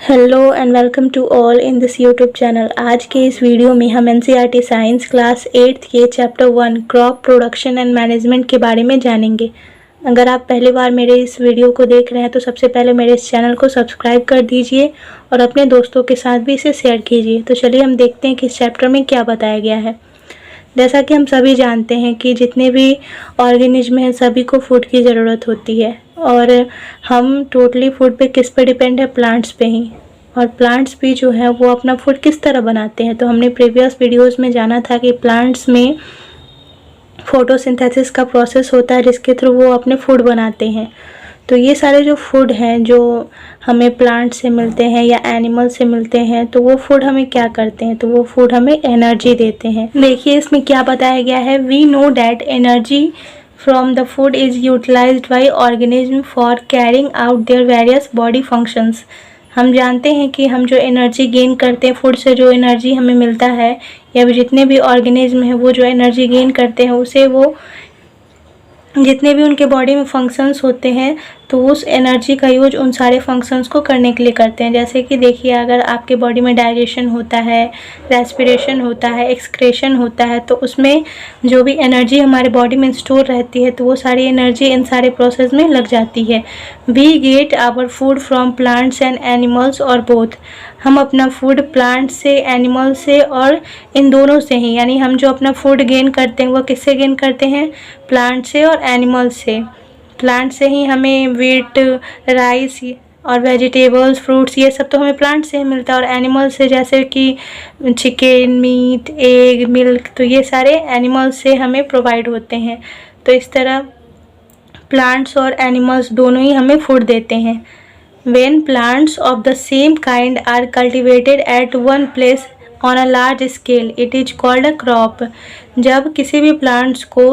Hello and welcome to all in this YouTube channel. आज के इस वीडियो में हम एनसीईआरटी साइंस क्लास 8th के chapter 1 crop production and management के बारे में जानेंगे। अगर आप पहली बार मेरे इस वीडियो को देख रहे हैं तो सबसे पहले मेरे इस चैनल को सब्सक्राइब कर दीजिए और अपने दोस्तों के साथ भी इसे शेयर कीजिए। तो चलिए हम देखते हैं कि इस चैप्टर में क्या बताया गया है। जैसा कि हम सभी जानते हैं कि जितने भी ऑर्गेनिज्म हैं सभी को फूड की ज़रूरत होती है और हम टोटली फूड पे किस पे डिपेंड है, प्लांट्स पे ही। और प्लांट्स भी जो है वो अपना फूड किस तरह बनाते हैं, तो हमने प्रीवियस वीडियोस में जाना था कि प्लांट्स में फोटोसिंथेसिस का प्रोसेस होता है जिसके थ्रू वो अपने फूड बनाते हैं। तो ये सारे जो फूड हैं जो हमें प्लांट से मिलते हैं या एनिमल से मिलते हैं, तो वो फूड हमें क्या करते हैं, तो वो फूड हमें एनर्जी देते हैं। देखिए इसमें क्या बताया गया है। We know that energy from the food is utilised by organism for carrying out their various body functions. हम जानते हैं कि हम जो एनर्जी गेन करते हैं फूड से, जो एनर्जी हमें मिलता है या जितने भी ऑर्गेनिज्म हैं वो जो एनर्जी गेन करते हैं उसे वो जितने भी उनके बॉडी में फंक्शंस होते हैं तो उस एनर्जी का यूज उन सारे फंक्शंस को करने के लिए करते हैं। जैसे कि देखिए, अगर आपके बॉडी में डाइजेशन होता है, रेस्पिरेशन होता है, एक्सक्रेशन होता है, तो उसमें जो भी एनर्जी हमारे बॉडी में स्टोर रहती है तो वो सारी एनर्जी इन सारे प्रोसेस में लग जाती है। We get our food from plants and animals और बोथ। हम अपना फूड प्लांट से, एनिमल से और इन दोनों से ही, यानी हम जो अपना फूड गेन करते हैं वो किससे गेन करते हैं, प्लांट से और एनिमल से। प्लांट से ही हमें वीट, राइस और वेजिटेबल्स, फ्रूट्स, ये सब तो हमें प्लांट से ही मिलता है। और एनिमल से जैसे कि चिकन, मीट, एग, मिल्क, तो ये सारे एनिमल से हमें प्रोवाइड होते हैं। तो इस तरह प्लांट्स और एनिमल्स दोनों ही हमें फूड देते हैं। When plants of the same kind are cultivated at one place on a large scale, it is called a crop. जब किसी भी प्लांट्स को,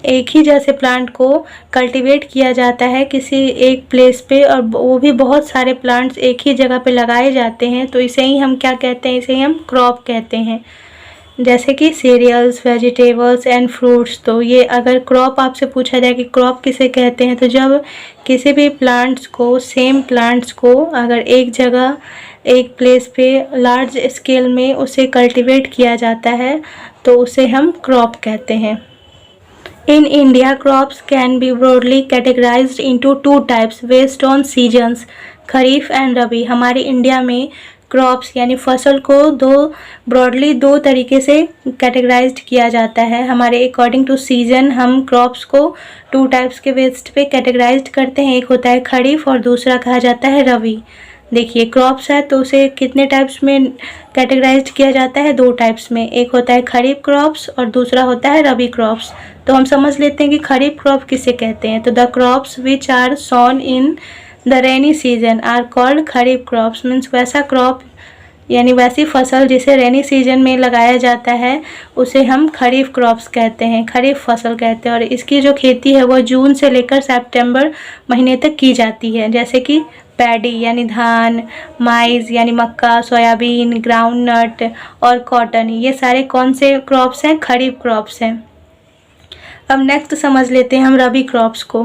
एक ही जैसे प्लांट को कल्टीवेट किया जाता है किसी एक प्लेस पे और वो भी बहुत सारे प्लांट्स एक ही जगह पे लगाए जाते हैं, तो इसे ही हम क्या कहते हैं, इसे ही हम क्रॉप कहते हैं। जैसे कि सीरियल्स, वेजिटेबल्स एंड फ्रूट्स। तो ये अगर क्रॉप आपसे पूछा जाए कि क्रॉप किसे कहते हैं, तो जब किसी भी प्लांट्स को, सेम प्लांट्स को अगर एक जगह, एक प्लेस पे लार्ज स्केल में उसे कल्टीवेट किया जाता है तो उसे हम क्रॉप कहते हैं। In India, crops can be broadly categorized into two types based on seasons, kharif and rabi. हमारे इंडिया में क्रॉप्स यानी फसल को ब्रॉडली दो तरीके से कैटेगराइज्ड किया जाता है। हमारे अकॉर्डिंग टू सीजन हम क्रॉप्स को टू टाइप्स के बेस्ड पे कैटेगराइज्ड करते हैं। एक होता है खरीफ और दूसरा कहा जाता है रबी। देखिए, क्रॉप्स है तो उसे कितने टाइप्स में कैटेगराइज्ड किया जाता है, दो टाइप्स में। एक होता है खरीफ क्रॉप्स और दूसरा होता है रबी क्रॉप्स। तो हम समझ लेते हैं कि खरीफ क्रॉप किसे कहते हैं। तो the crops which are sown in the rainy season are called kharif crops. Means वैसा क्रॉप यानी वैसी फसल जिसे रेनी सीजन में लगाया जाता है उसे हम खरीफ क्रॉप्स कहते हैं, खरीफ फसल कहते हैं। और इसकी जो खेती है वो जून से लेकर सितंबर महीने तक की जाती है। जैसे कि पैडी यानी धान, माइज यानी मक्का, सोयाबीन, ग्राउंडनट और कॉटन, ये सारे कौन से क्रॉप्स हैं, खरीफ क्रॉप्स हैं। अब नेक्स्ट समझ लेते हैं हम रबी क्रॉप्स को।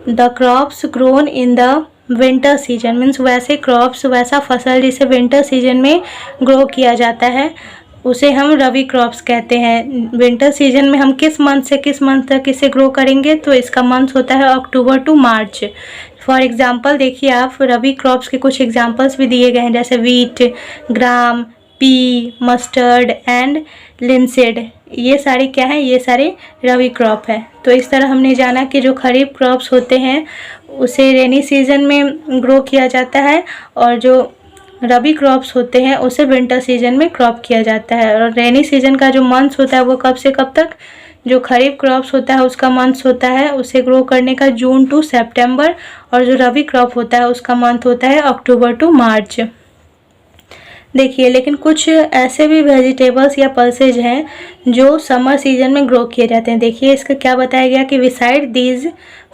The crops grown in the winter season. Means वैसे क्रॉप्स, वैसा फसल जिसे विंटर सीजन में ग्रो किया जाता है उसे हम रबी क्रॉप्स कहते हैं। विंटर सीजन में हम किस मंथ से किस मंथ तक इसे ग्रो करेंगे, तो इसका मंथ होता है अक्टूबर टू मार्च। फॉर एग्जाम्पल देखिए, आप रबी क्रॉप्स के कुछ एग्जाम्पल्स भी दिए गए हैं, जैसे wheat, gram, P, mustard and linseed. ये सारे क्या है, ये सारे रबी क्रॉप है। तो इस तरह हमने जाना कि जो खरीफ क्रॉप्स होते हैं उसे रेनी सीजन में ग्रो किया जाता है और जो रबी क्रॉप्स होते हैं उसे विंटर सीजन में क्रॉप किया जाता है। और रेनी सीजन का जो मंथ्स होता है वो कब से कब तक, जो खरीफ क्रॉप्स होता है उसका मंथ्स होता है उसे ग्रो करने का जून टू सितंबर, और जो रबी क्रॉप होता है उसका मंथ होता है अक्टूबर टू मार्च। देखिए, लेकिन कुछ ऐसे भी वेजिटेबल्स या पल्सेज हैं जो समर सीजन में ग्रो किए जाते हैं। देखिए इसका क्या बताया गया कि beside these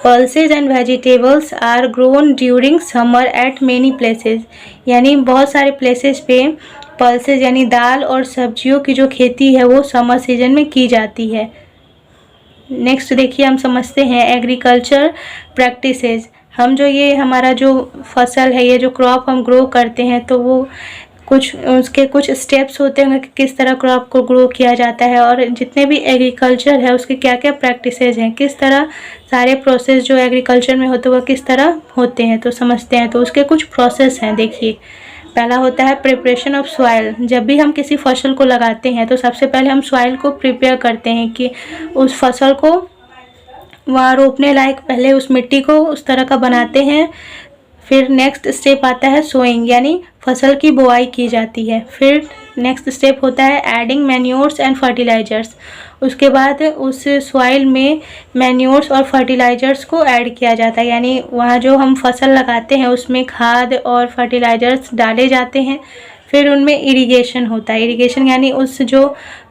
pulses and vegetables are grown during summer at many places. यानी बहुत सारे प्लेसेस पे पल्सेज यानी दाल और सब्जियों की जो खेती है वो समर सीजन में की जाती है। नेक्स्ट देखिए, हम समझते हैं एग्रीकल्चर प्रैक्टिसेस। हम जो ये हमारा जो फसल है, ये जो क्रॉप हम ग्रो करते हैं, तो वो उसके कुछ स्टेप्स होते हैं कि किस तरह क्रॉप को ग्रो किया जाता है, और जितने भी एग्रीकल्चर है उसके क्या क्या प्रैक्टिसेज हैं, किस तरह सारे प्रोसेस जो एग्रीकल्चर में होते हैं वो किस तरह होते हैं, तो समझते हैं। तो उसके कुछ प्रोसेस हैं। देखिए, पहला होता है प्रिपरेशन ऑफ सॉइल। जब भी हम किसी फसल को लगाते हैं तो सबसे पहले हम सॉइल को प्रिपेयर करते हैं कि उस फसल को वहाँ रोपने लायक पहले उस मिट्टी को उस तरह का बनाते हैं। फिर नेक्स्ट स्टेप आता है सोइंग, यानी फसल की बुआई की जाती है। फिर नेक्स्ट स्टेप होता है एडिंग मैन्योर्स एंड फर्टिलाइजर्स। उसके बाद उस सॉइल में मैन्योर्स और फर्टिलाइजर्स को ऐड किया जाता है, यानी वहाँ जो हम फसल लगाते हैं उसमें खाद और फर्टिलाइजर्स डाले जाते हैं। फिर उनमें इरिगेशन होता है। इरिगेशन यानी उस जो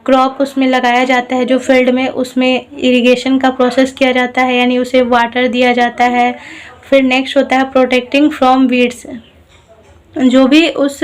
क्रॉप उसमें लगाया जाता है जो फील्ड में, उसमें इरिगेशन का प्रोसेस किया जाता है, यानी उसे वाटर दिया जाता है। फिर नेक्स्ट होता है प्रोटेक्टिंग फ्रॉम वीड्स। जो भी उस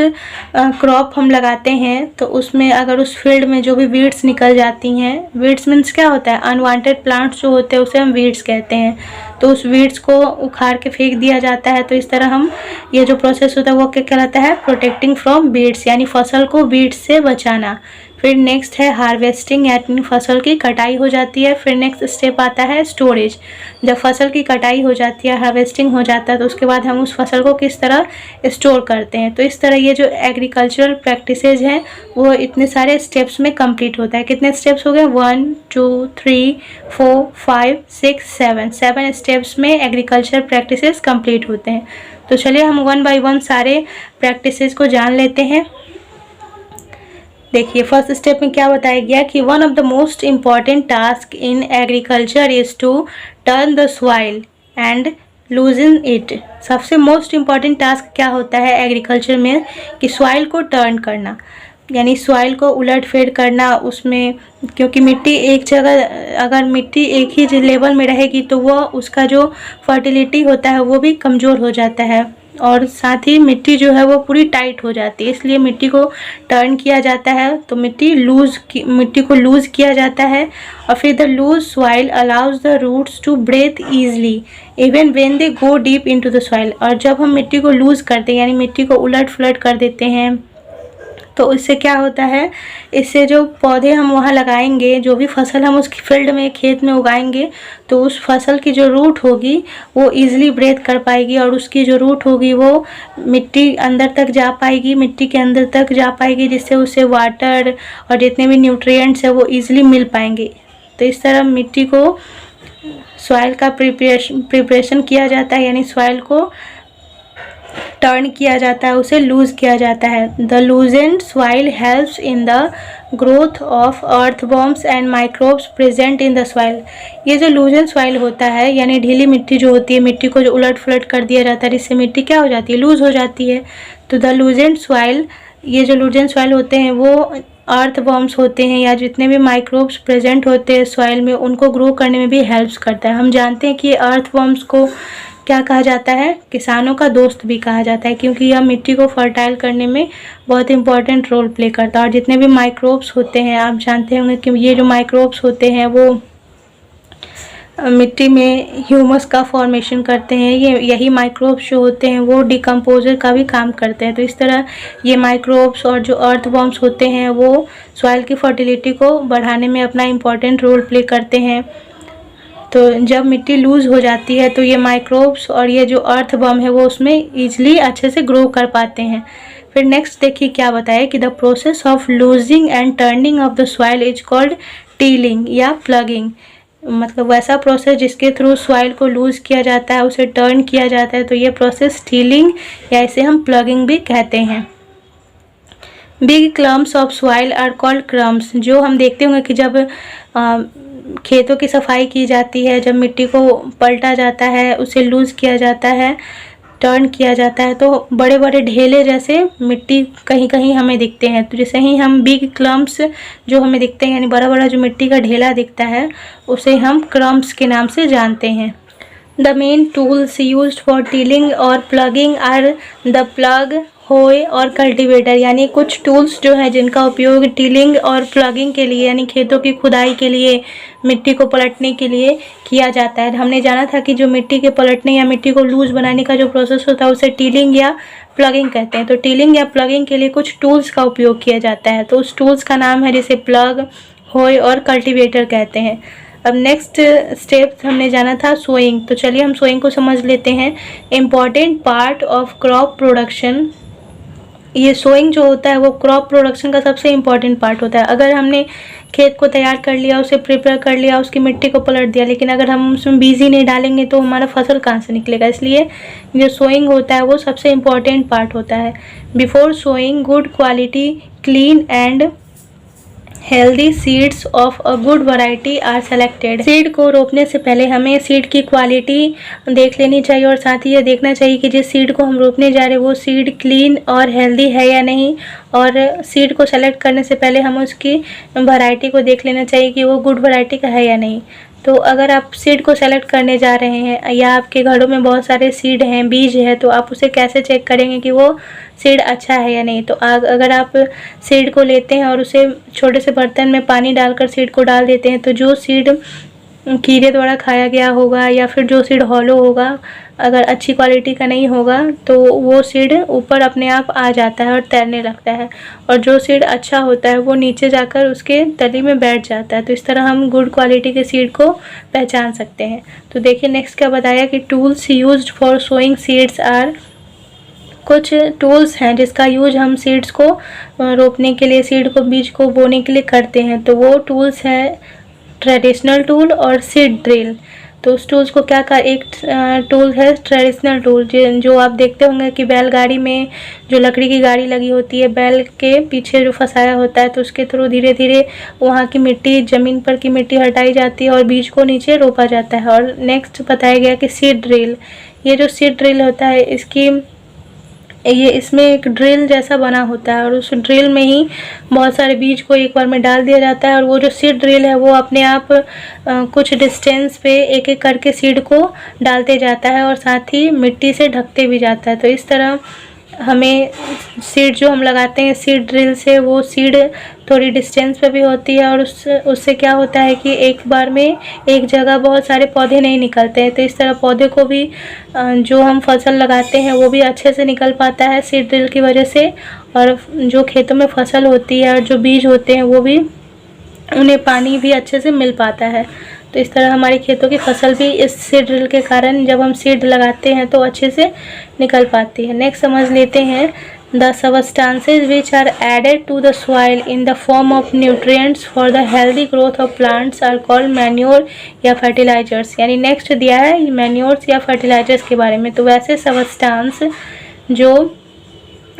क्रॉप हम लगाते हैं तो उसमें अगर उस फील्ड में जो भी वीड्स निकल जाती हैं, वीड्स मीन्स क्या होता है, अनवांटेड प्लांट्स जो होते हैं उसे हम वीड्स कहते हैं, तो उस वीड्स को उखाड़ के फेंक दिया जाता है। तो इस तरह हम ये जो प्रोसेस होता है वो क्या कहलाता है, प्रोटेक्टिंग फ्रॉम वीड्स, यानी फसल को वीड्स से बचाना। फिर नेक्स्ट है हार्वेस्टिंग, यानी फसल की कटाई हो जाती है। फिर नेक्स्ट स्टेप आता है स्टोरेज। जब फसल की कटाई हो जाती है, हार्वेस्टिंग हो जाता है, तो उसके बाद हम उस फसल को किस तरह स्टोर करते हैं। तो इस तरह ये जो एग्रीकल्चरल प्रैक्टिसेज हैं वो इतने सारे स्टेप्स में कंप्लीट होता है। कितने स्टेप्स हो गए, 1 2 3 4 5 6 7 7 स्टेप्स में एग्रीकल्चर प्रैक्टिसेस कंप्लीट होते हैं। तो चलिए हम 1 बाय 1 सारे प्रैक्टिसेस को जान लेते हैं। देखिए, फर्स्ट स्टेप में क्या बताया गया कि one of the most important task in agriculture is to turn the soil and loosen it. सबसे मोस्ट इम्पॉर्टेंट टास्क क्या होता है एग्रीकल्चर में, कि सॉइल को टर्न करना, यानी सॉइल को उलट फेर करना उसमें, क्योंकि मिट्टी एक जगह, अगर मिट्टी एक ही लेवल में रहेगी तो वो उसका जो फर्टिलिटी होता है वो भी कमज़ोर हो जाता है, और साथ ही मिट्टी जो है वो पूरी टाइट हो जाती है। इसलिए मिट्टी को टर्न किया जाता है, तो मिट्टी को लूज़ किया जाता है। और फिर the loose soil allows the roots to breathe easily even when they go deep into the soil. और जब हम मिट्टी को लूज़ करते हैं, यानी मिट्टी को उलट फुलट कर देते हैं, तो इससे क्या होता है, इससे जो पौधे हम वहाँ लगाएंगे, जो भी फसल हम उस फील्ड में खेत में उगाएंगे, तो उस फसल की जो रूट होगी वो इजीली ब्रेथ कर पाएगी, और उसकी जो रूट होगी वो मिट्टी अंदर तक जा पाएगी, मिट्टी के अंदर तक जा पाएगी, जिससे उसे वाटर और जितने भी न्यूट्रिएंट्स है वो इजीली मिल पाएंगे। तो इस तरह मिट्टी को सॉइल का प्रिपरेशन किया जाता है, यानी सॉइल को टर्न किया जाता है, उसे लूज किया जाता है। The loosened soil helps in the growth of earthworms and microbes present in the soil. ये जो लूजेंड सॉइल होता है, यानी ढीली मिट्टी जो होती है, मिट्टी को जो उलट फुलट कर दिया जाता है, जिससे मिट्टी क्या हो जाती है, लूज हो जाती है। तो द लूजेंड सॉइल, ये जो लूजेंड सॉइल होते हैं वो अर्थवॉर्म्स होते हैं, या जितने भी माइक्रोब्स प्रेजेंट होते हैं सॉइल में, उनको ग्रो करने में भी हेल्प्स करता है। हम जानते हैं कि अर्थवॉर्म्स को क्या कहा जाता है, किसानों का दोस्त भी कहा जाता है, क्योंकि यह मिट्टी को फर्टाइल करने में बहुत इंपॉर्टेंट रोल प्ले करता है। और जितने भी माइक्रोब्स होते हैं, आप जानते होंगे कि ये जो माइक्रोब्स होते हैं वो मिट्टी में ह्यूमस का फॉर्मेशन करते हैं। यही माइक्रोब्स जो होते हैं वो डिकम्पोजर का भी काम करते हैं। तो इस तरह ये माइक्रोब्स और जो अर्थवॉर्म्स होते हैं वो सॉइल की फर्टिलिटी को बढ़ाने में अपना इम्पॉर्टेंट रोल प्ले करते हैं। तो जब मिट्टी लूज़ हो जाती है तो ये माइक्रोब्स और ये जो अर्थवर्म है वो उसमें ईजिली अच्छे से ग्रो कर पाते हैं। फिर नेक्स्ट देखिए क्या बताया कि the process of losing and turning of the soil is called tilling या प्लगिंग। मतलब वैसा प्रोसेस जिसके थ्रू सॉइल को लूज़ किया जाता है, उसे टर्न किया जाता है, तो ये प्रोसेस टीलिंग या इसे हम प्लगिंग भी कहते हैं। Big clumps of soil are called crumbs. जो हम देखते होंगे कि जब खेतों की सफाई की जाती है, जब मिट्टी को पलटा जाता है, उसे लूज़ किया जाता है, टर्न किया जाता है, तो बड़े बड़े ढेले जैसे मिट्टी कहीं कहीं हमें दिखते हैं। तो जैसे ही हम बिग क्लम्स जो हमें दिखते हैं, यानी बड़ा बड़ा जो मिट्टी का ढेला दिखता है, उसे हम क्रम्स के नाम से जानते हैं। The main tools used for tilling or plugging are the plug, होय और कल्टीवेटर, यानी कुछ टूल्स जो है जिनका उपयोग टिलिंग और प्लगिंग के लिए, यानी खेतों की खुदाई के लिए, मिट्टी को पलटने के लिए किया जाता है। हमने जाना था कि जो मिट्टी के पलटने या मिट्टी को लूज बनाने का जो प्रोसेस होता है उसे टिलिंग या प्लगिंग कहते हैं। तो टिलिंग या प्लगिंग के लिए कुछ टूल्स का उपयोग किया जाता है, तो उस टूल्स का नाम है जिसे प्लग, होय और कल्टीवेटर कहते हैं। अब नेक्स्ट स्टेप हमने जाना था सोइंग, तो चलिए हम सोइंग को समझ लेते हैं। Important part of crop production, ये सोइंग जो होता है वो क्रॉप प्रोडक्शन का सबसे इम्पॉर्टेंट पार्ट होता है। अगर हमने खेत को तैयार कर लिया, उसे प्रिपेयर कर लिया, उसकी मिट्टी को पलट दिया, लेकिन अगर हम उसमें बीज ही नहीं डालेंगे तो हमारा फसल कहाँ से निकलेगा। इसलिए जो सोइंग होता है वो सबसे इम्पॉर्टेंट पार्ट होता है। Before sowing good quality clean and healthy seeds of a good variety are selected. Seed को रोपने से पहले हमें सीड की क्वालिटी देख लेनी चाहिए और साथ ही ये देखना चाहिए कि जिस सीड को हम रोपने जा रहे हैं वो सीड क्लीन और हेल्दी है या नहीं। और सीड को सेलेक्ट करने से पहले हम उसकी वैरायटी को देख लेना चाहिए कि वो गुड वैरायटी का है या नहीं। तो अगर आप सीड को सेलेक्ट करने जा रहे हैं या आपके घरों में बहुत सारे सीड हैं, बीज है, तो आप उसे कैसे चेक करेंगे कि वो सीड अच्छा है या नहीं। तो अगर आप सीड को लेते हैं और उसे छोटे से बर्तन में पानी डालकर सीड को डाल देते हैं, तो जो सीड कीड़े द्वारा खाया गया होगा या फिर जो सीड हॉलो होगा, अगर अच्छी क्वालिटी का नहीं होगा तो वो सीड ऊपर अपने आप आ जाता है और तैरने लगता है, और जो सीड अच्छा होता है वो नीचे जाकर उसके तली में बैठ जाता है। तो इस तरह हम गुड क्वालिटी के सीड को पहचान सकते हैं। तो देखिए नेक्स्ट क्या बताया कि tools used for sowing seeds are, कुछ टूल्स हैं जिसका यूज हम सीड्स को रोपने के लिए, सीड को, बीज को बोने के लिए करते हैं। तो वो टूल्स हैं ट्रेडिशनल टूल और सीड ड्रिल। तो उस टूल्स को क्या कर, एक टूल है ट्रेडिशनल टूल जो आप देखते होंगे कि बैलगाड़ी में जो लकड़ी की गाड़ी लगी होती है, बैल के पीछे जो फंसाया होता है, तो उसके थ्रू धीरे धीरे वहाँ की मिट्टी, ज़मीन पर की मिट्टी हटाई जाती है और बीज को नीचे रोपा जाता है। और नेक्स्ट बताया गया कि सीड ड्रिल, ये जो सीड ड्रिल होता है इसमें एक ड्रिल जैसा बना होता है और उस ड्रिल में ही बहुत सारे बीज को एक बार में डाल दिया जाता है, और वो जो सीड ड्रिल है वो अपने आप कुछ डिस्टेंस पे एक एक करके सीड को डालते जाता है और साथ ही मिट्टी से ढकते भी जाता है। तो इस तरह हमें सीड जो हम लगाते हैं सीड ड्रिल से, वो सीड थोड़ी डिस्टेंस पे भी होती है और उससे क्या होता है कि एक बार में एक जगह बहुत सारे पौधे नहीं निकलते हैं। तो इस तरह पौधे को भी जो हम फसल लगाते हैं वो भी अच्छे से निकल पाता है सीड ड्रिल की वजह से, और जो खेतों में फसल होती है और जो बीज होते हैं वो भी, उन्हें पानी भी अच्छे से मिल पाता है। तो इस तरह हमारी खेतों की फसल भी इस सीड ड्रिल के कारण, जब हम सीड लगाते हैं तो अच्छे से निकल पाती है। नेक्स्ट समझ लेते हैं the substances which are added to the soil in the form of nutrients for the healthy growth of plants are called manure या फर्टिलाइजर्स। यानी नेक्स्ट दिया है मैन्योर्स या फर्टिलाइजर्स के बारे में। तो वैसे सबस्टांस जो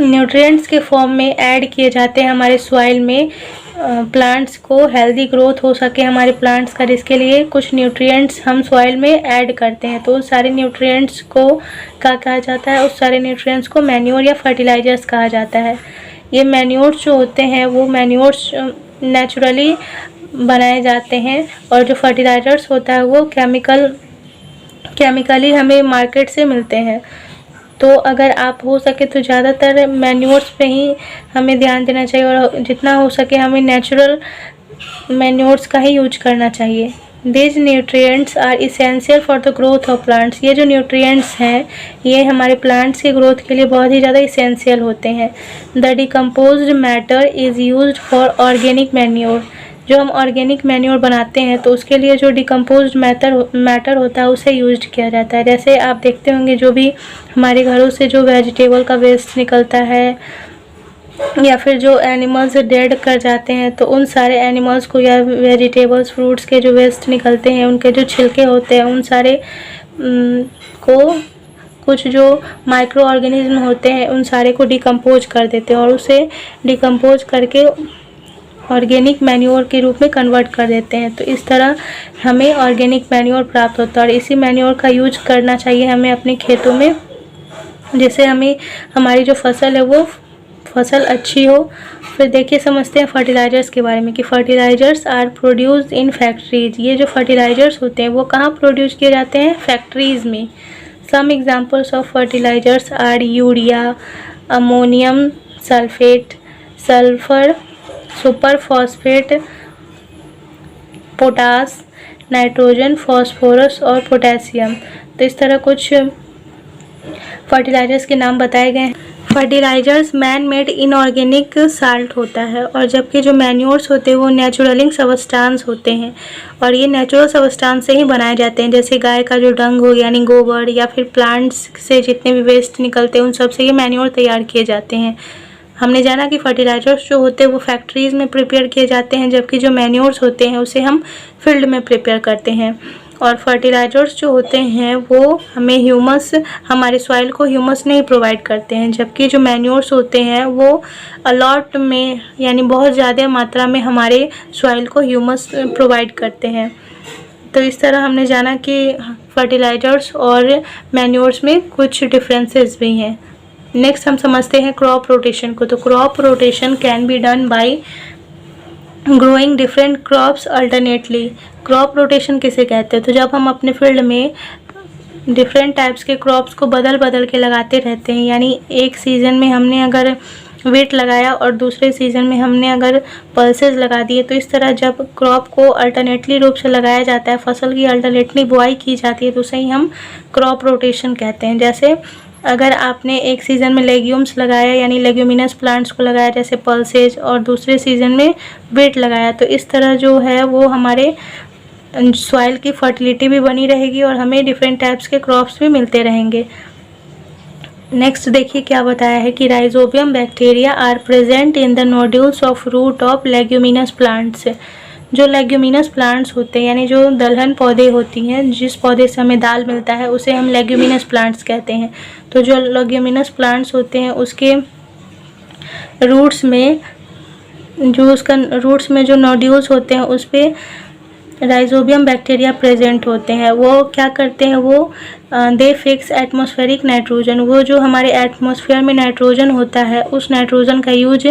न्यूट्रिएंट्स के फॉर्म में ऐड किए जाते हैं हमारे सॉइल में, प्लांट्स को हेल्दी ग्रोथ हो सके हमारे प्लांट्स का, जिसके लिए कुछ न्यूट्रिएंट्स हम सॉइल में ऐड करते हैं। तो उस सारे न्यूट्रिएंट्स को क्या कहा जाता है, उस सारे न्यूट्रिएंट्स को मैन्योर या फर्टिलाइजर्स कहा जाता है। ये मैन्योर्स जो होते हैं वो मैन्योर्स नेचुरली बनाए जाते हैं, और जो फर्टिलाइजर्स होता है वो केमिकली हमें मार्केट से मिलते हैं। तो अगर आप हो सके तो ज़्यादातर मैन्योर्स पे ही हमें ध्यान देना चाहिए, और जितना हो सके हमें नेचुरल मैन्योर्स का ही यूज करना चाहिए। These nutrients are essential for the growth of plants। ये जो न्यूट्रिएंट्स हैं ये हमारे प्लांट्स के ग्रोथ के लिए बहुत ही ज़्यादा इसेंशियल होते हैं। The decomposed matter is used for organic manure। जो हम ऑर्गेनिक मैन्योर बनाते हैं तो उसके लिए जो डिकम्पोज्ड मैटर होता है उसे यूज किया जाता है। जैसे आप देखते होंगे जो भी हमारे घरों से जो वेजिटेबल का वेस्ट निकलता है या फिर जो एनिमल्स डेड कर जाते हैं, तो उन सारे एनिमल्स को या वेजिटेबल्स, फ्रूट्स के जो वेस्ट निकलते हैं, उनके जो छिलके होते हैं, उन सारे को कुछ जो माइक्रो ऑर्गेनिज्म होते हैं उन सारे को डिकम्पोज कर देते हैं और उसे डिकम्पोज करके ऑर्गेनिक मैन्योर के रूप में कन्वर्ट कर देते हैं। तो इस तरह हमें ऑर्गेनिक मैन्योर प्राप्त होता है और इसी मैन्योर का यूज करना चाहिए हमें अपने खेतों में, जिससे हमें हमारी जो फसल है वो फसल अच्छी हो। फिर देखिए समझते हैं फर्टिलाइजर्स के बारे में कि fertilisers are produced in factories. ये जो फर्टिलाइजर्स होते हैं वो कहाँ प्रोड्यूस किए जाते हैं, फैक्ट्रीज़ में। Some examples of fertilisers are urea, ammonium sulphate, sulphur, super phosphate, potash, nitrogen, phosphorus और पोटेशियम। तो इस तरह कुछ फर्टिलाइजर्स के नाम बताए गए हैं। Fertilisers man made inorganic salt होता है, और जबकि जो मैन्योर्स होते हैं वो नेचुरलिंग सबस्टांस होते हैं, और ये नेचुरल सबस्टांस से ही बनाए जाते हैं। जैसे गाय का जो डंग हो यानी गोबर, या फिर प्लांट्स से जितने भी वेस्ट निकलते हैं उन सब से ये मैन्योर तैयार किए जाते हैं। हमने जाना कि फर्टिलाइजर्स जो होते हैं वो फैक्ट्रीज़ में प्रिपेयर किए जाते हैं, जबकि जो मैन्योर्स होते हैं उसे हम फील्ड में प्रिपेयर करते हैं। और फर्टिलाइजर्स जो होते हैं वो हमें ह्यूमस, हमारे सॉइल को ह्यूमस नहीं प्रोवाइड करते हैं, जबकि जो मैन्योर्स होते हैं वो अलॉट में यानी बहुत ज़्यादा मात्रा में हमारे सॉइल को ह्यूमस प्रोवाइड करते हैं। तो इस तरह हमने जाना कि फर्टिलाइजर्स और मैन्योर्स में कुछ डिफरेंसेस भी हैं। नेक्स्ट हम समझते हैं क्रॉप रोटेशन को। तो crop rotation can be done by growing different crops alternately. Crop rotation किसे कहते हैं? तो जब हम अपने फील्ड में डिफरेंट टाइप्स के क्रॉप्स को बदल बदल के लगाते रहते हैं, यानी एक सीज़न में हमने अगर वीट लगाया और दूसरे सीज़न में हमने अगर पल्सेस लगा दिए, तो इस तरह जब क्रॉप को अल्टरनेटली रूप से लगाया जाता है, फसल की अल्टरनेटली बुआई की जाती है, तो उसे ही हम क्रॉप रोटेशन कहते हैं। जैसे अगर आपने एक सीज़न में लेग्यूम्स लगाया यानी लेग्यूमिनस प्लांट्स को लगाया जैसे पल्सेज, और दूसरे सीज़न में वीट लगाया, तो इस तरह जो है वो हमारे सॉइल की फर्टिलिटी भी बनी रहेगी और हमें डिफरेंट टाइप्स के क्रॉप्स भी मिलते रहेंगे। नेक्स्ट देखिए क्या बताया है कि rhizobium bacteria are present in the nodules of root of leguminous plants. जो लेग्यूमिनस प्लांट्स होते हैं यानी जो दलहन पौधे होती हैं, जिस पौधे से हमें दाल मिलता है, उसे हम लेग्यूमिनस प्लांट्स कहते हैं। तो जो लेग्यूमिनस प्लांट्स होते हैं उसके रूट्स में जो नोड्यूल्स होते हैं उस पर राइजोबियम बैक्टीरिया प्रेजेंट होते हैं। वो क्या करते हैं, वो दे फिक्स एटमॉस्फेरिक नाइट्रोजन। वो जो हमारे एटमॉस्फेयर में नाइट्रोजन होता है उस नाइट्रोजन का यूज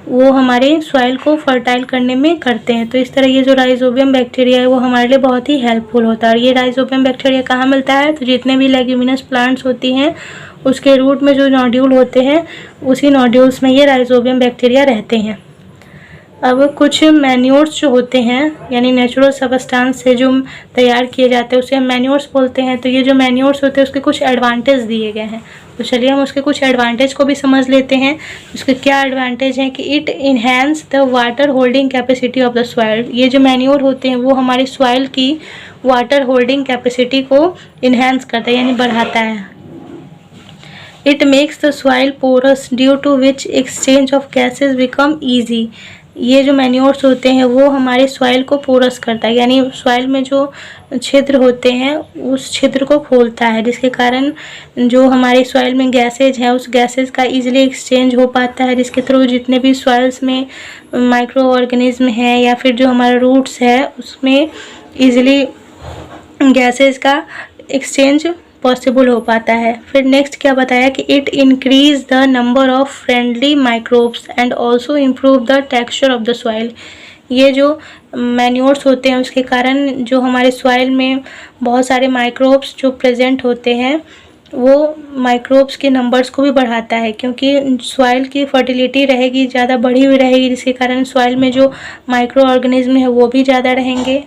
वो हमारे सॉइल को फर्टाइल करने में करते हैं। तो इस तरह ये जो राइजोबियम बैक्टीरिया है वो हमारे लिए बहुत ही हेल्पफुल होता है। और ये राइजोबियम बैक्टीरिया कहाँ मिलता है? तो जितने भी लेग्यूमिनस प्लांट्स होती हैं उसके रूट में जो नोड्यूल होते हैं उसी नोड्यूल्स में ये राइजोबियम बैक्टीरिया रहते हैं। अब कुछ मैन्योर्स जो होते हैं यानी नेचुरल सबस्टांस से जो तैयार किए जाते हैं उसे हम मैन्योर्स बोलते हैं। तो ये जो मैन्योर्स होते हैं उसके कुछ एडवांटेज दिए गए हैं, तो चलिए हम उसके कुछ एडवांटेज को भी समझ लेते हैं। उसके क्या एडवांटेज हैं कि it enhance the water holding capacity of the soil. ये जो मैन्योर होते हैं वो हमारी सॉइल की वाटर होल्डिंग कैपेसिटी को इन्हेंस करता है यानी बढ़ाता है। It makes the soil porous due to which exchange of gases become easy. ये जो मैन्योर्स होते हैं वो हमारे सॉइल को पोरस करता है यानी सॉइल में जो छिद्र होते हैं उस छिद्र को खोलता है, जिसके कारण जो हमारे सॉइल में गैसेज हैं उस गैसेज का इजीली एक्सचेंज हो पाता है, जिसके थ्रू जितने भी सॉइल्स में माइक्रो ऑर्गेनिज्म हैं या फिर जो हमारा रूट्स है उसमें इजीली गैसेज का एक्सचेंज पॉसिबल हो पाता है। फिर नेक्स्ट क्या बताया कि it increase the number of friendly microbes and also improve the texture of the soil. ये जो मैन्योर्स होते हैं उसके कारण जो हमारे सॉइल में बहुत सारे माइक्रोब्स जो प्रेजेंट होते हैं वो माइक्रोब्स के नंबर्स को भी बढ़ाता है, क्योंकि सॉइल की फर्टिलिटी रहेगी, ज़्यादा बढ़ी हुई रहेगी, जिसके कारण सॉइल में जो माइक्रो ऑर्गेनिज्म है वो भी ज़्यादा रहेंगे।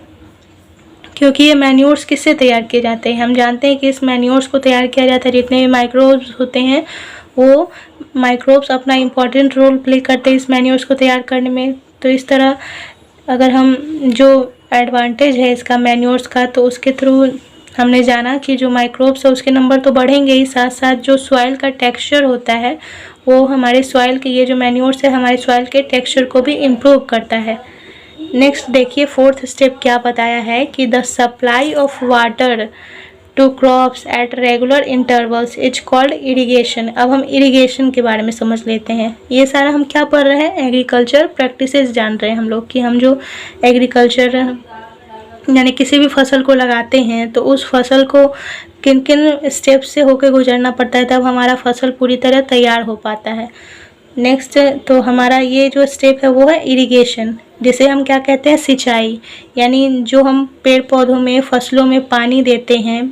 क्योंकि ये मैन्योर्स किससे तैयार किए जाते हैं? हम जानते हैं कि इस मैन्योर्स को तैयार किया जाता है, जितने भी माइक्रोब्स होते हैं वो माइक्रोब्स अपना इम्पॉर्टेंट रोल प्ले करते हैं इस मैन्योर्स को तैयार करने में। तो इस तरह अगर हम जो एडवांटेज है इसका मैन्योर्स का, तो उसके थ्रू हमने जाना कि जो माइक्रोब्स है उसके नंबर तो बढ़ेंगे ही, साथ साथ जो सॉइल का टेक्सचर होता है वो हमारे सॉइल के, ये जो मैन्योर्स है हमारे सॉइल के टेक्सचर को भी इम्प्रूव करता है। नेक्स्ट देखिए फोर्थ स्टेप क्या बताया है कि the supply of water to crops at regular intervals is called irrigation. अब हम इरिगेशन के बारे में समझ लेते हैं। ये सारा हम क्या पढ़ रहे हैं? एग्रीकल्चर प्रैक्टिसेस जान रहे हैं हम लोग कि हम जो एग्रीकल्चर यानी किसी भी फसल को लगाते हैं तो उस फसल को किन किन स्टेप से होकर गुजरना पड़ता है तब हमारा फसल पूरी तरह तैयार हो पाता है। नेक्स्ट तो हमारा ये जो स्टेप है वो है इरिगेशन, जिसे हम क्या कहते हैं? सिंचाई। यानी जो हम पेड़ पौधों में फसलों में पानी देते हैं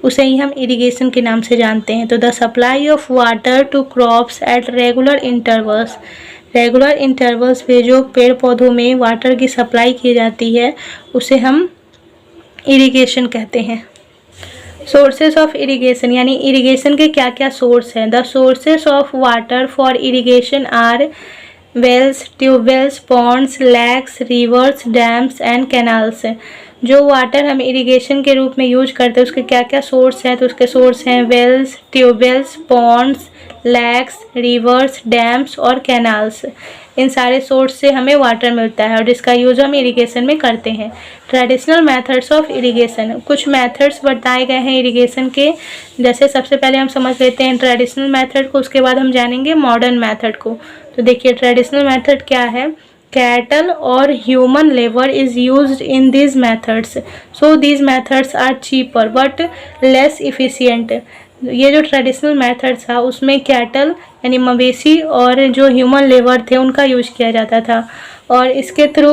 उसे ही हम इरिगेशन के नाम से जानते हैं। तो the supply of water to crops at regular intervals पे जो पेड़ पौधों में वाटर की सप्लाई की जाती है उसे हम इरिगेशन कहते हैं। सोर्सेस ऑफ इरिगेशन यानी इरिगेशन के क्या क्या सोर्स हैं। The sources of water for irrigation are wells, tubewells, ponds, lakes, rivers, dams and canals. जो वाटर हम इरिगेशन के रूप में यूज करते हैं उसके क्या क्या सोर्स हैं, तो उसके सोर्स हैं wells, tubewells, ponds, lakes, rivers, dams और कैनाल्स। इन सारे सोर्स से हमें वाटर मिलता है और जिसका यूज हम इरिगेशन में करते हैं। ट्रेडिशनल मेथड्स ऑफ इरिगेशन, कुछ मेथड्स बताए गए हैं इरिगेशन के। जैसे सबसे पहले हम समझ लेते हैं ट्रेडिशनल मेथड को, उसके बाद हम जानेंगे मॉडर्न मेथड को। तो देखिए ट्रेडिशनल मेथड क्या है। कैटल और human labour is used in these methods, so these methods are cheaper but less efficient। ये जो ट्रेडिशनल मेथड था उसमें कैटल यानी मवेशी और जो ह्यूमन लेबर थे उनका यूज किया जाता था और इसके थ्रू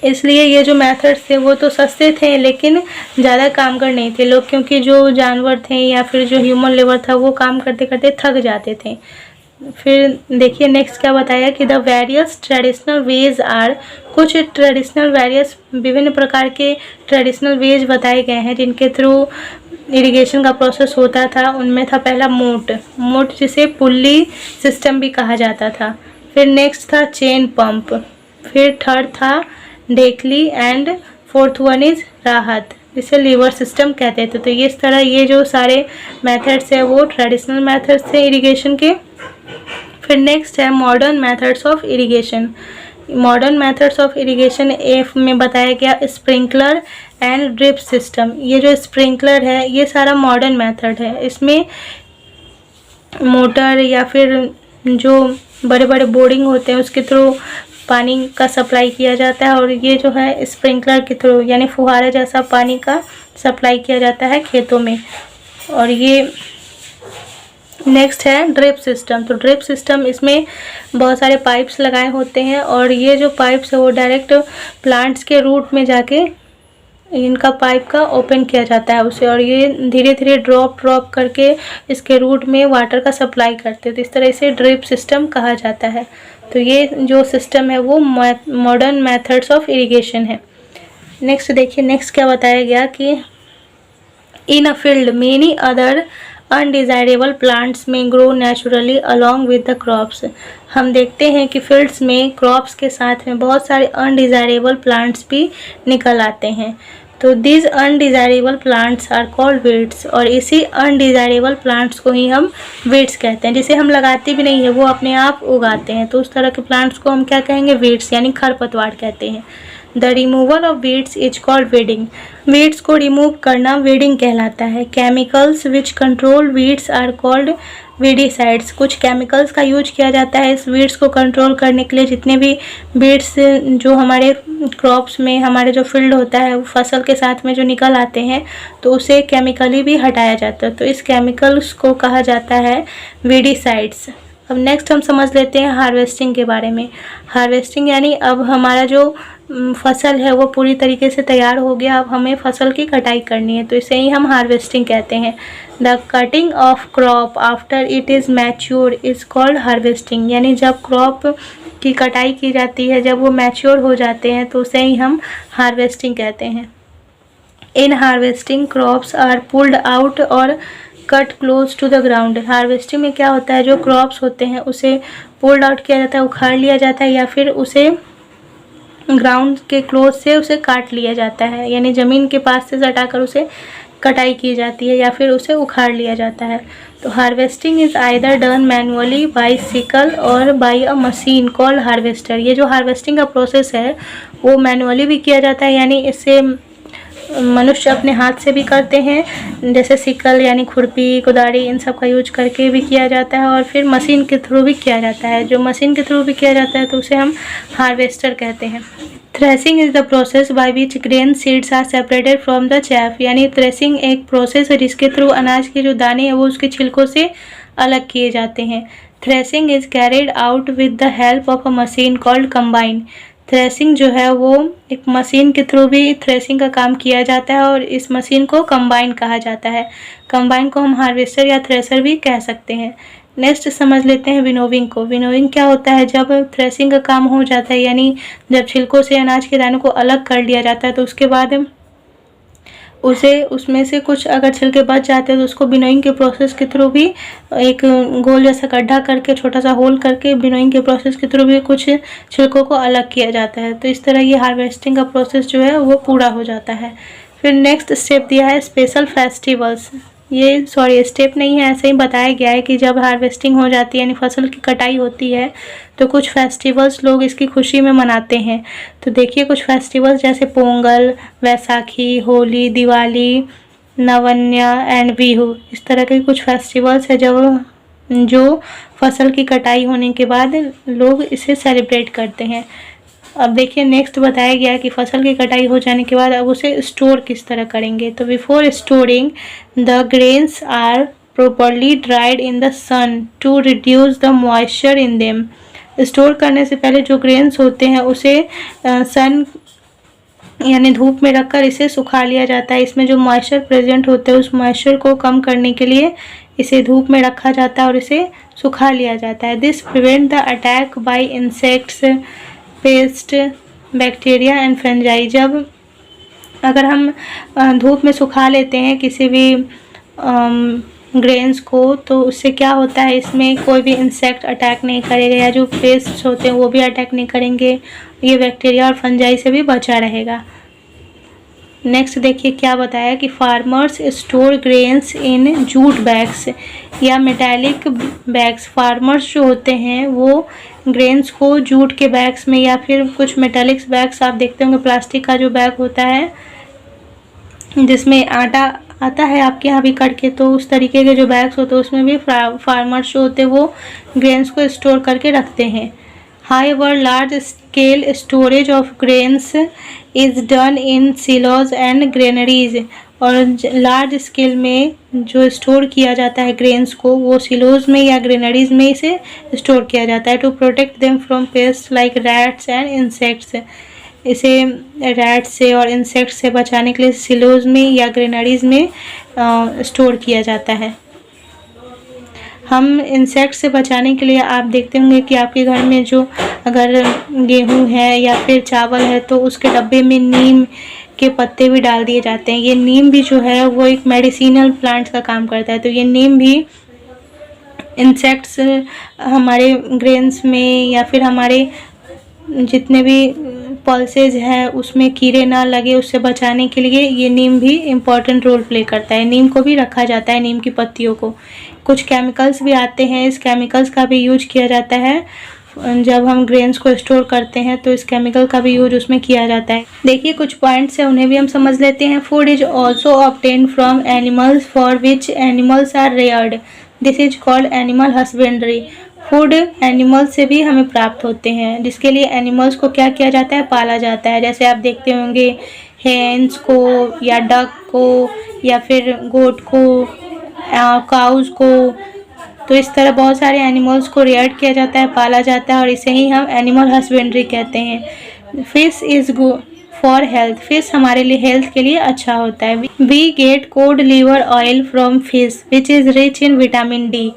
इसलिए ये जो मेथड्स थे वो तो सस्ते थे लेकिन ज़्यादा कामगर नहीं थे लोग, क्योंकि जो जानवर थे या फिर जो ह्यूमन लेबर था वो काम करते करते थक जाते थे। फिर देखिए नेक्स्ट क्या बताया कि the various traditional ways are, कुछ ट्रेडिशनल वेरियस विभिन्न प्रकार के ट्रेडिशनल वेज बताए गए हैं जिनके थ्रू इरिगेशन का प्रोसेस होता था। उनमें था पहला मोट जिसे पुल्ली सिस्टम भी कहा जाता था। फिर नेक्स्ट था चेन पंप, फिर थर्ड था डेकली एंड फोर्थ वन इज राहत जिसे लीवर सिस्टम कहते थे। तो इस तरह ये जो सारे मेथड्स है वो ट्रेडिशनल मेथड्स थे इरिगेशन के। फिर नेक्स्ट है modern methods of irrigation. Modern methods of irrigation F में बताया गया स्प्रिंकलर एंड ड्रिप सिस्टम। ये जो स्प्रिंकलर है ये सारा मॉडर्न मेथड है। इसमें मोटर या फिर जो बड़े बड़े बोरिंग होते हैं उसके थ्रू पानी का सप्लाई किया जाता है और ये जो है स्प्रिंकलर के थ्रू यानी फुहारे जैसा पानी का सप्लाई किया जाता है खेतों में। और ये नेक्स्ट है ड्रिप सिस्टम। तो ड्रिप सिस्टम इसमें बहुत सारे पाइप्स लगाए होते हैं और ये जो पाइप्स है वो डायरेक्ट प्लांट्स के रूट में जाके इनका पाइप का ओपन किया जाता है उसे और ये धीरे धीरे ड्रॉप करके इसके रूट में वाटर का सप्लाई करते हैं। तो इस तरह से ड्रिप सिस्टम कहा जाता है। तो ये जो सिस्टम है वो मॉडर्न मेथड्स ऑफ इरिगेशन है। नेक्स्ट देखिए नेक्स्ट क्या बताया गया कि in a field many other undesirable plants may grow naturally along with the crops. हम देखते हैं कि फील्ड्स में क्रॉप्स के साथ में बहुत सारे अनडिज़ायरेबल प्लांट्स भी निकल आते हैं। तो these undesirable plants are called weeds और इसी अनडिज़ायरेबल प्लांट्स को ही हम वीड्स कहते हैं। जिसे हम लगाते भी नहीं है वो अपने आप उगाते हैं, तो उस तरह के प्लांट्स को हम क्या कहेंगे वीड्स यानी खरपतवार कहते हैं। The removal of weeds is called weeding. Weeds को रिमूव करना वीडिंग कहलाता है। Chemicals which control weeds are called weedicides. कुछ केमिकल्स का यूज किया जाता है इस वीड्स को कंट्रोल करने के लिए। जितने भी वीड्स जो हमारे क्रॉप्स में हमारे जो फील्ड होता है फसल के साथ में जो निकल आते हैं तो उसे केमिकली भी हटाया जाता है। तो इस केमिकल्स को कहा जाता है वीडिसाइड्स। अब नेक्स्ट हम समझ लेते हैं हार्वेस्टिंग के बारे में। हार्वेस्टिंग यानी अब हमारा जो फसल है वो पूरी तरीके से तैयार हो गया, अब हमें फसल की कटाई करनी है, तो इसे ही हम हार्वेस्टिंग कहते हैं। The cutting of crop after it is mature is called harvesting. यानी जब क्रॉप की कटाई की जाती है, जब वो मैच्योर हो जाते हैं तो उसे ही हम हार्वेस्टिंग कहते हैं। In harvesting crops are pulled out or cut close to the ground. Harvesting में क्या होता है, जो क्रॉप्स होते हैं उसे पुल्ड आउट किया जाता है, उखाड़ लिया जाता है या फिर उसे ग्राउंड के क्लोज से उसे काट लिया जाता है, यानी ज़मीन के पास से सटाकर उसे कटाई की जाती है या फिर उसे उखाड़ लिया जाता है। तो harvesting is either done manually by sickle or by a machine called harvester. ये जो हार्वेस्टिंग का प्रोसेस है वो मैनुअली भी किया जाता है, यानी इससे मनुष्य अपने हाथ से भी करते हैं, जैसे सिकल यानी खुरपी, कुदारी, इन सब का यूज करके भी किया जाता है, और फिर मशीन के थ्रू भी किया जाता है। जो मशीन के थ्रू भी किया जाता है तो उसे हम हार्वेस्टर कहते हैं। Threshing is the process by which grain seeds are separated from the chaff. यानी थ्रेसिंग एक प्रोसेस है जिसके थ्रू अनाज के जो दाने हैं वो उसके छिलकों से अलग किए जाते हैं। Threshing is carried out with the help of a machine called combine. Threshing जो है वो एक मशीन के थ्रू भी थ्रेसिंग का काम किया जाता है और इस मशीन को कंबाइन कहा जाता है। कंबाइन को हम हार्वेस्टर या थ्रेसर भी कह सकते हैं। नेक्स्ट समझ लेते हैं विनोविंग को। विनोविंग क्या होता है? जब थ्रेसिंग का काम हो जाता है, यानी जब छिलकों से अनाज के दानों को अलग कर लिया जाता है, तो उसके बाद उसे उसमें से कुछ अगर छिलके बच जाते हैं तो उसको विनोइंग के प्रोसेस के थ्रू भी एक गोल जैसा गड्ढा करके, छोटा सा होल करके विनोइंग के प्रोसेस के थ्रू भी कुछ छिलकों को अलग किया जाता है। तो इस तरह ये हार्वेस्टिंग का प्रोसेस जो है वो पूरा हो जाता है। फिर नेक्स्ट स्टेप दिया है स्पेशल फेस्टिवल्स। ये स्टेप नहीं है, ऐसे ही बताया गया है कि जब हार्वेस्टिंग हो जाती है यानी फसल की कटाई होती है तो कुछ फेस्टिवल्स लोग इसकी खुशी में मनाते हैं। तो देखिए कुछ फेस्टिवल्स जैसे पोंगल, वैसाखी, होली, दिवाली, नवन्या एंड बिहू, इस तरह के कुछ फेस्टिवल्स है जो फसल की कटाई होने के बाद लोग इसे सेलिब्रेट करते हैं। अब देखिए नेक्स्ट बताया गया है कि फसल की कटाई हो जाने के बाद अब उसे स्टोर किस तरह करेंगे। तो before storing the grains are properly dried in the sun to reduce the moisture in them. Store करने से पहले जो ग्रेन्स होते हैं उसे सन यानी धूप में रखकर इसे सुखा लिया जाता है। इसमें जो मॉइस्चर प्रेजेंट होते हैं उस मॉइस्चर को कम करने के लिए इसे धूप में रखा जाता है और इसे सुखा लिया जाता है। This prevent the attack by insects, paste, bacteria and fungi. जब अगर हम धूप में सुखा लेते हैं किसी भी ग्रेन्स को तो उससे क्या होता है, इसमें कोई भी इंसेक्ट अटैक नहीं करेगा या जो पेस्ट होते हैं वो भी अटैक नहीं करेंगे। ये बैक्टीरिया और फंजाई से भी बचा रहेगा। नेक्स्ट देखिए क्या बताया कि farmers store grains in jute bags या मेटालिक बैग्स। फार्मर्स जो होते हैं वो ग्रेन्स को जूट के बैग्स में या फिर कुछ मेटालिक्स बैग्स, आप देखते होंगे प्लास्टिक का जो बैग होता है जिसमें आटा आता है आपके यहाँ भी करके, तो उस तरीके के जो बैग्स होते हैं उसमें भी फार्मर्स जो होते हैं वो ग्रेन्स को स्टोर करके रखते हैं। However, large scale storage of grains is done in silos and granaries। और लार्ज स्केल में जो स्टोर किया जाता है ग्रेन्स को वो सिलोज में या ग्रेनरीज में इसे स्टोर किया जाता है। To protect them from pest like rats and insects. इसे रैट्स से और इंसेक्ट्स से बचाने के लिए सिलोज में या ग्रेनरीज में स्टोर किया जाता है। हम इंसेक्ट से बचाने के लिए आप देखते होंगे कि आपके घर में जो अगर गेहूं है या फिर चावल है तो उसके डब्बे में नीम के पत्ते भी डाल दिए जाते हैं। ये नीम भी जो है वो एक मेडिसिनल प्लांट का काम करता है। तो ये नीम भी इंसेक्ट्स हमारे ग्रेन्स में या फिर हमारे जितने भी पल्सेज है उसमें कीड़े ना लगे उससे बचाने के लिए ये नीम भी इम्पॉर्टेंट रोल प्ले करता है। नीम को भी रखा जाता है, नीम की पत्तियों को। कुछ केमिकल्स भी आते हैं, इस केमिकल्स का भी यूज किया जाता है। जब हम ग्रेन्स को स्टोर करते हैं तो इस केमिकल का भी यूज उसमें किया जाता है। देखिए कुछ पॉइंट्स हैं, उन्हें भी हम समझ लेते हैं। Food is also obtain from animals for which animals are reared, this is called animal husbandry. Food animal से भी हमें प्राप्त होते हैं जिसके लिए एनिमल्स को क्या किया जाता है, पाला जाता है। जैसे आप देखते होंगे हेन्स को या डक को या फिर गोट को, काउज को। तो इस तरह बहुत सारे एनिमल्स को रेयर किया जाता है, पाला जाता है और इसे ही हम एनिमल हस्बेंड्री कहते हैं। Fish is good for health, fish हमारे लिए हेल्थ के लिए अच्छा होता है। We get cod liver oil from fish which is rich in vitamin D.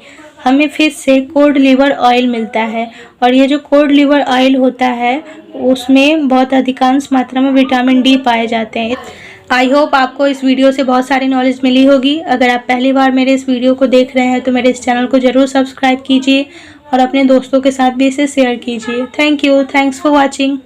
हमें फिश से कोड लीवर ऑयल मिलता है और ये जो कोड लीवर ऑयल होता है उसमें बहुत अधिकांश मात्रा में विटामिन डी पाए जाते हैं। आई होप आपको इस वीडियो से बहुत सारी नॉलेज मिली होगी। अगर आप पहली बार मेरे इस वीडियो को देख रहे हैं तो मेरे इस चैनल को ज़रूर सब्सक्राइब कीजिए और अपने दोस्तों के साथ भी इसे शेयर कीजिए। Thank you, thanks for watching.